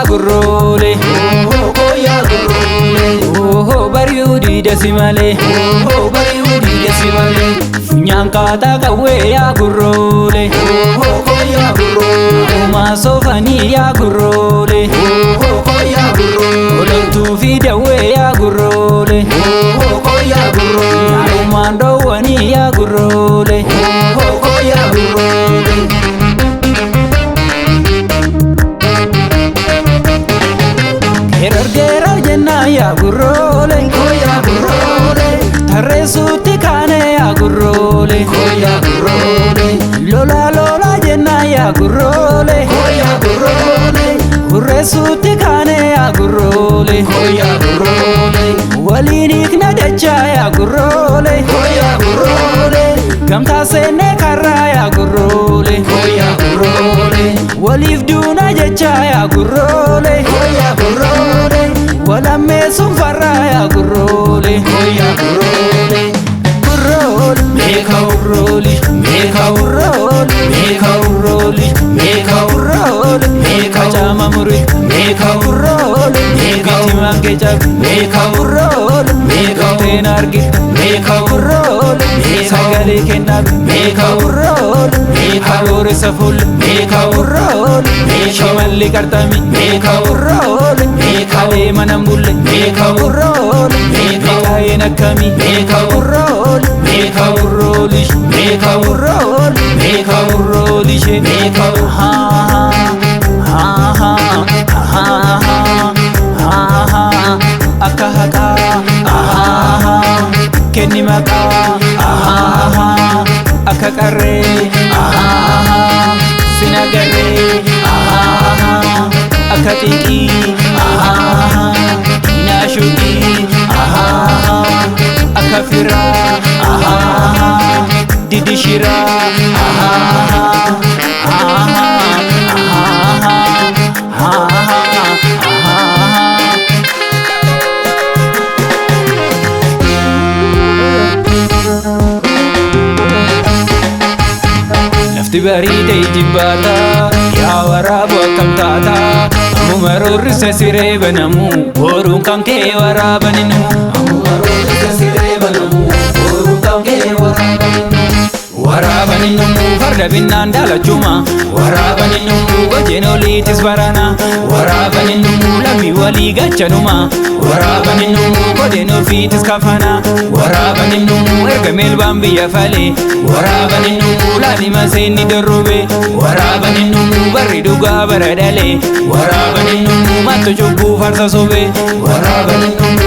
Gurrole, koya gurrole, bariudi desimale, bariudi desimale. Nyankata kawe ya gurrole, koya gurrole. Masofani ya gurrole, koya gurrole. Tu fidawe ya gurrole, koya gurrole. Mando wani ya gurrole, koya gurrole. Gerar jenna ya gurrole, koya gurrole. Tarresutti kane ya gurrole, koya gurrole. Lola jenna ya gurrole, koya gurrole. Hurresutti kane ya gurrole, koya gurrole. Walinik na dacha ya gurrole, koya gurrole. Gamta sene karra ya gurrole, koya gurrole. Walif duna jecha ya gurrole, koya gurrole. Wala mesum farra ya gurrole, koya gurrole. Gurrole, meka gurrole, meka gurrole, meka gurrole, meka gurrole, meka chama murid, meka gurrole, meka timangejak, meka gurrole, meka tenargit, meka gurrole, sagale kenab, meka gurrole, meka gore saful, meka gurrole, meka malli kartami, meka gurrole, meka le manambulle, meka gurrole, meka enakami, meka gurrole, meka gurrole, meka gurrole, meka gurrole, meka ha ha ha ha ha akahaka aha kenni maka aha akakare aha sinagare aha akatiki aha inashuki aha akafira aha didishira aha aha Barite jibbata ya warabu akkam taata ammu maroorrisa siree banamu boruun kan kee waraabaninu ammu maroorrisa siree banamu boruun kan kee waraabaninu farda binnaan daalachuma waraabaninu gojeen oliitis barana waraabaninu lammi walii gachanuma waraabaninu godeen ofiitis kafana waraabaninu erga meelbaan biyya fale waraabaninu laadhima seenni darrobe waraabaninu barri dhugaa bara dhale waraabaninu matto cubbuu farsa sobe waraabaninu